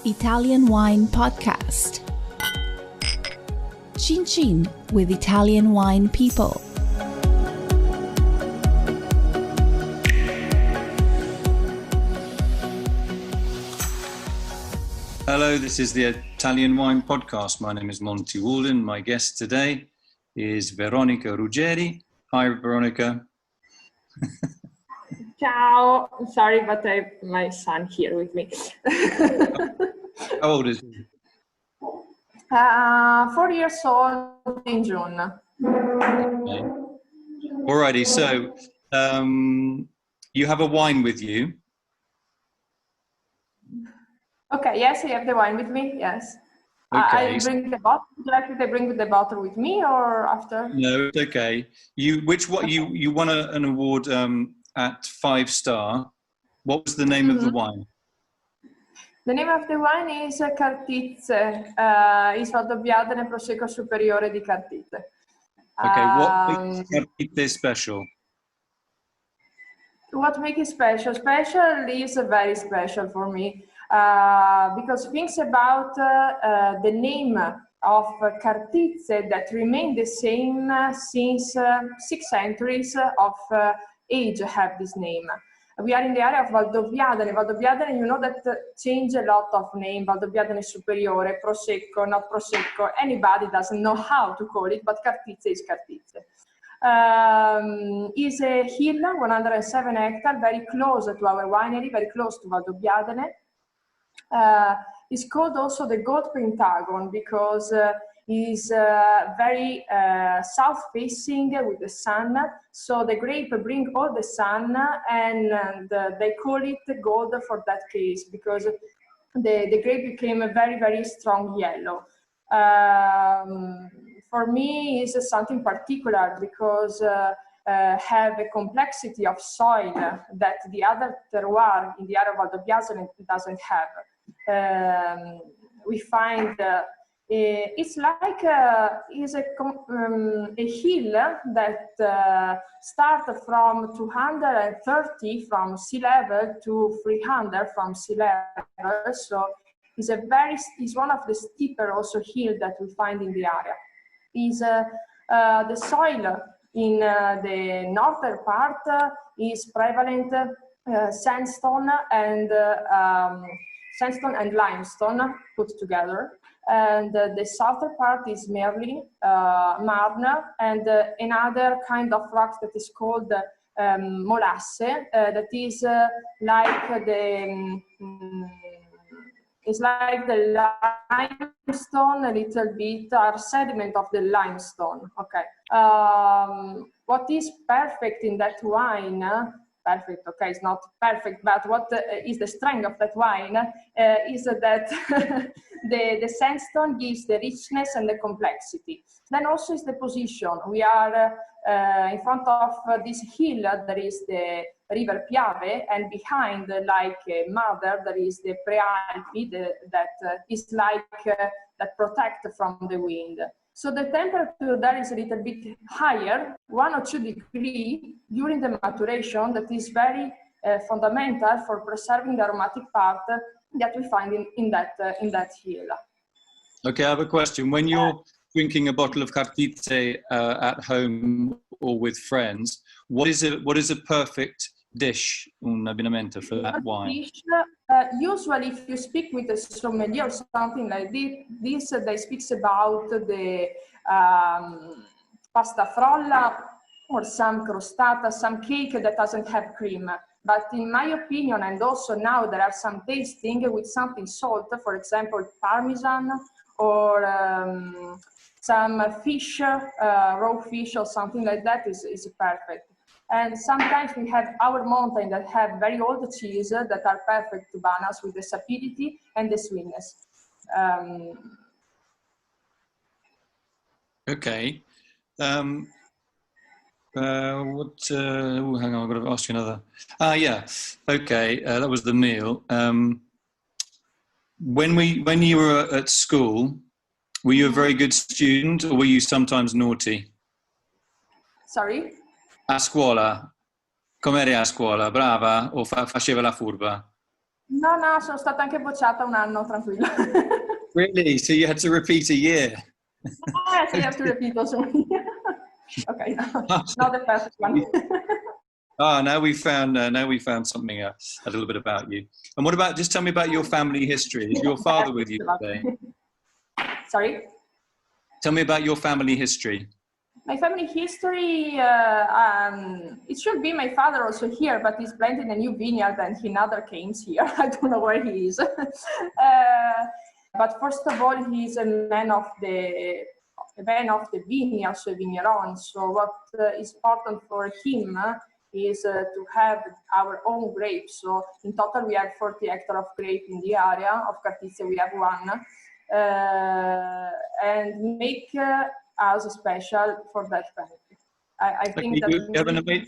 Italian Wine Podcast. Chin Chin with Italian wine people. Hello, this is the Italian Wine Podcast. My name is Monty, Waldin. My guest today is Veronica Ruggeri. Hi, Veronica. Ciao. Sorry, but I have my son here with me. How old is he? 4 years old in June. Okay. Alrighty, so you have a wine with you. Okay, yes, I have the wine with me, yes. Okay. I bring the bottle. Would you like me to bring the bottle with me or after? No, it's okay. You won an award at 5-star. What was the name of the wine? The name of the wine is Cartizze. It's Waldin Prosecco Superiore di Cartizze. Okay, what makes Cartizze special? What makes it special? Special is very special for me because things about the name of Cartizze that remain the same since 6 centuries of age have this name. We are in the area of Valdobbiadene. Valdobbiadene, you know that change a lot of name. Valdobbiadene Superiore, Prosecco, not Prosecco. Anybody doesn't know how to call it, but Cartizze is Cartizze. Is a hill, 107 hectares, very close to our winery, very close to Valdobbiadene. It's called also the Gold Pentagon because is very south-facing with the sun. So the grape bring all the sun, and they call it gold for that case because the grape became a very, very strong yellow. For me, it's something particular because have a complexity of soil that the other terroir in the area of Valdobbiadene doesn't have. We find it's like a hill that starts from 230 from sea level to 300 from sea level. So it's one of the steeper also hill that we find in the area. Is the soil in the northern part is prevalent sandstone and limestone put together. And the southern part is merely marne and another kind of rock that is called molasse that is like the limestone a little bit, or sediment of the limestone. Okay. What is perfect in that wine? Perfect, okay, it's not perfect, but what is the strength of that wine is that the sandstone gives the richness and the complexity. Then also is the position. We are in front of this hill, there is the river Piave, and behind, like a mother, there is the Prealpi that is like that protect from the wind. So the temperature there is a little bit higher, 1 or 2 degrees during the maturation. That is very fundamental for preserving the aromatic part that we find in that hill. Okay, I have a question. When you're drinking a bottle of Cartizze at home or with friends, what is a perfect dish, un abbinamento for that wine? Usually, if you speak with a sommelier or something like this, they speak about the pasta frolla or some crostata, some cake that doesn't have cream. But in my opinion, and also now there are some tasting with something salt, for example, Parmesan or some fish, raw fish or something like that is perfect. And sometimes we have our mountain that have very old cheese that are perfect to balance with the sapidity and the sweetness. Okay. Hang on, I've got to ask you another. Yeah. Okay, that was the meal. When you were at school, were you a very good student or were you sometimes naughty? Sorry? A scuola, com'eri a scuola? Brava o faceva la furba? No, no, sono stata anche bocciata un anno, tranquilla. Really? So you had to repeat a year? So you have to repeat also. Okay, no, not the perfect one. Now we found something a little bit about you. And what about, just tell me about your family history. Is your father with you today? Sorry? Tell me about your family history. My family history, it should be my father also here, but he's planting a new vineyard and he never came here. I don't know where he is. But first of all, he's a man of the vineyard, so vigneron. So what is important for him is to have our own grapes. So in total, we have 40 hectares of grape in the area of Cartizze. We have one, and make us special for that benefit. I think that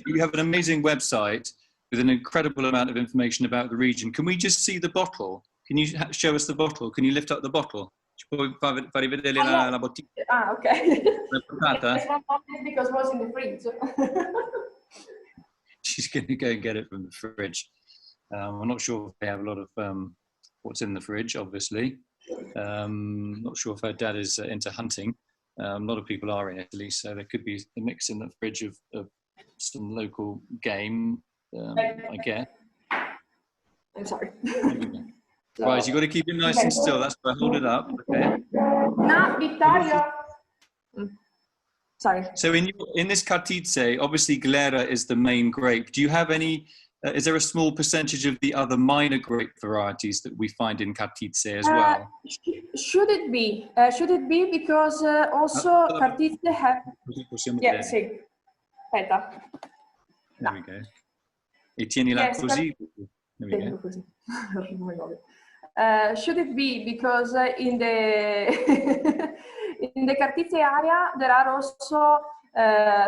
you have an amazing website with an incredible amount of information about the region. Can we just see the bottle? Can you show us the bottle? Can you lift up the bottle? Fare vedere la bottiglia. Ah, okay. Yes, one moment because it was in the fridge. She's going to go and get it from the fridge. I'm not sure if they have a lot of what's in the fridge, obviously. Not sure if her dad is into hunting. A lot of people are in Italy, so there could be a mix in the fridge of some local game, I guess. I'm sorry. Right, you've got to keep it nice and still. That's why I hold it up. Okay. No, Vittorio. Sorry. So in this Cartizze, obviously Glera is the main grape. Do you have any? Is there a small percentage of the other minor grape varieties that we find in Cartizze as well? Should it be? Should it be? Because also Cartizze have. Yeah, sì. Aspetta. There we go. E tienila così. There we go. Should it be? Because in the in the Cartizze area there are also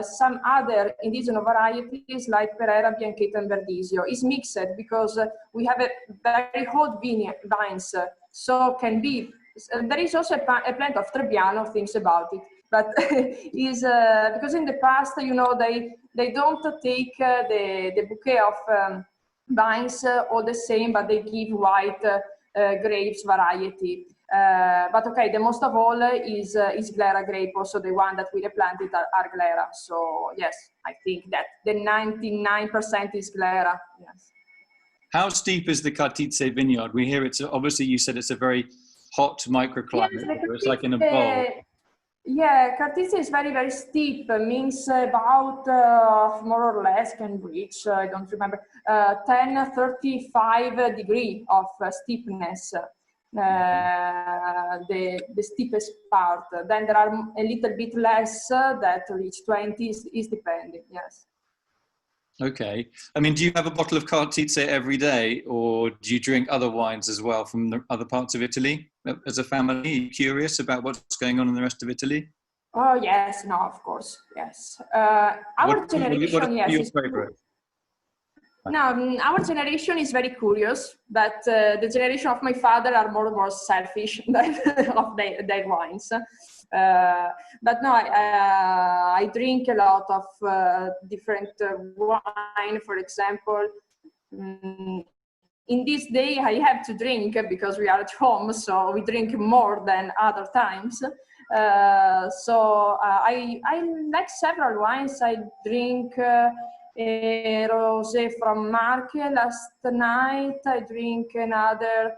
some other indigenous varieties like Pereira, Bianchetta, and Verdisio. It's mixed because we have a very hot vines, so can be. There is also a plant of Trebbiano, things about it, but is because in the past, you know, they don't take the bouquet of vines all the same, but they give white grapes variety. But okay, the most of all is Glera grape, also the one that we replanted are Glera. So yes, I think that the 99% is Glera. Yes. How steep is the Cartizze vineyard? We hear it's obviously you said it's a very hot microclimate. Yes, it's like in a bowl. Yeah, Cartizze is very, very steep. Means about more or less can reach, I don't remember, 35 degree of steepness. The steepest part. Then there are a little bit less that reach 20 is depending. Yes. Okay. I mean, do you have a bottle of Cartizze every day, or do you drink other wines as well from the other parts of Italy? As a family, are you curious about what's going on in the rest of Italy? Oh yes, no, of course, yes. Our generation, what yes. Your favorite? No, our generation is very curious, but the generation of my father are more selfish than of their wines. But no, I drink a lot of different wine. For example, in this day I have to drink because we are at home, so we drink more than other times. So I like several wines. I drink rosé from Marche last night. I drink another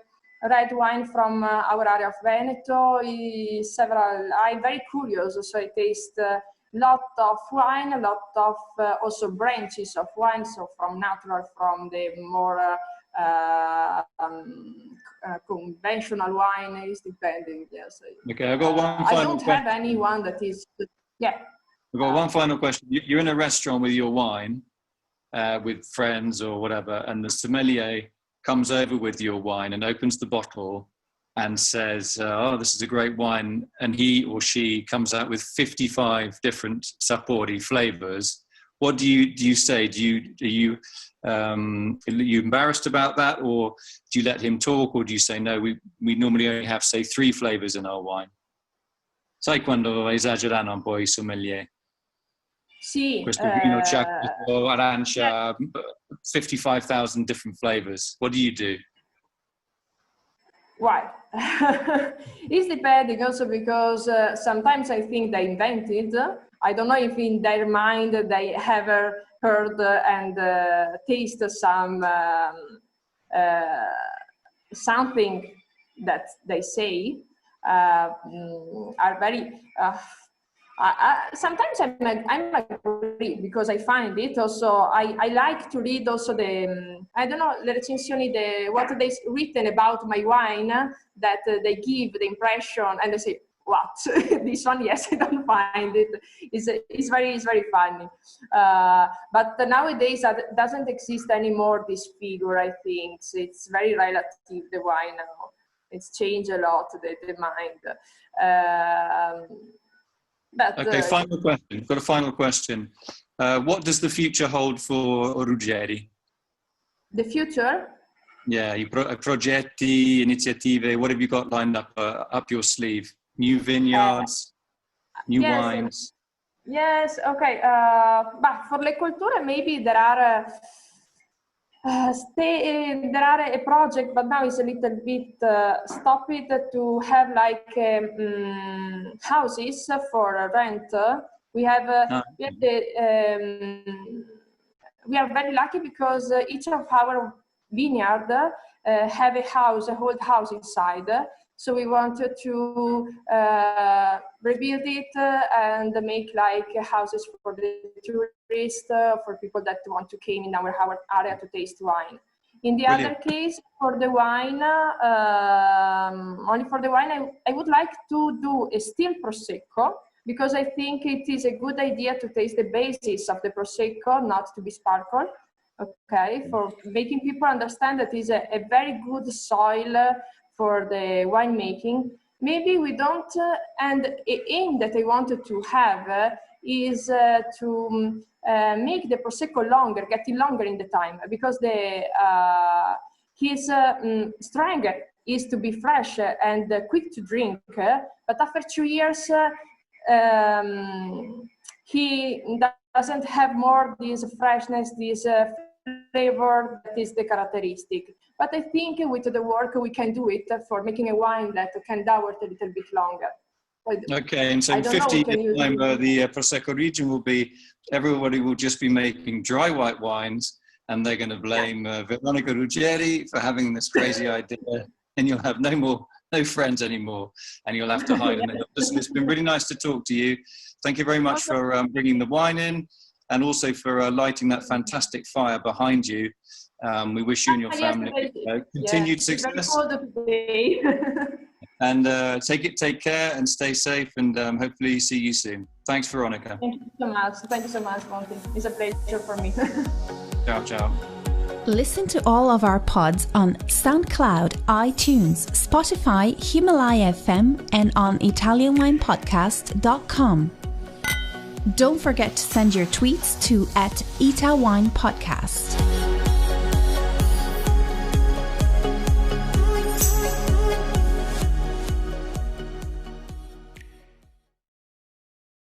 red wine from our area of Veneto. I'm very curious, so I taste a lot of wine, a lot of also branches of wine, so from natural, from the more conventional wine is depending. Yes. Okay, I've got one final I don't have anyone that is, yeah. I've got one final question. You're in a restaurant with your wine, with friends or whatever, and the sommelier comes over with your wine and opens the bottle and says, oh, this is a great wine. And he or she comes out with 55 different sapori flavors. What do you say? Are you embarrassed about that, or do you let him talk, or do you say, no, we normally only have, say, 3 flavors in our wine? Sai quando esagerano un po' I sommelier? Sì. Questo vino giaccolo, arancia, 55,000 different flavors. What do you do? Why? It's depending also because sometimes I think they invented. I don't know if in their mind they ever heard and tasted something that they say are very. Sometimes I'm agree because I find it also. I like to read also the I don't know le recensioni what they written about my wine that they give the impression and they say what this one, yes, I don't find it. It's very funny. But nowadays it doesn't exist anymore this figure. I think it's very relative the wine now. It's changed a lot the mind. Okay, final question. Got a final question. What does the future hold for Ruggeri? The future? Yeah, progetti, iniziative. What have you got lined up your sleeve? New vineyards, new wines. Yes. Okay. But for le culture, maybe there are. There are a project, but now it's a little bit stopped to have like houses for rent. We have we are very lucky because each of our vineyard have a house, a whole house inside. So we wanted to rebuild it and make like houses for the tourists, for people that want to come in our area to taste wine. In the other case, for the wine, only for the wine, I would like to do a still Prosecco, because I think it is a good idea to taste the basis of the Prosecco, not to be sparkle. Okay, for making people understand that is a very good soil for the winemaking. Maybe we don't, and the aim that I wanted to have is to make the Prosecco longer, getting longer in the time, because his strength is to be fresh and quick to drink, but after 2 years, he doesn't have more this freshness, this flavor that is the characteristic. But I think with the work we can do it for making a wine that can dower a little bit longer. Okay, and so in 50 years time, the Prosecco region will be, everybody will just be making dry white wines, and they're going to blame Veronica Ruggeri for having this crazy idea, and you'll have no friends anymore, and you'll have to hide in the hill. Listen, it's been really nice to talk to you. Thank you very much for bringing the wine in, and also for lighting that fantastic fire behind you. We wish you and your family continued success. And take care and stay safe, and hopefully see you soon. Thanks, Veronica. Thank you so much. Thank you so much, Monty. It's a pleasure for me. Ciao, ciao. Listen to all of our pods on SoundCloud, iTunes, Spotify, Himalaya FM, and on ItalianWinePodcast.com. Don't forget to send your tweets to @ItaWinePodcast.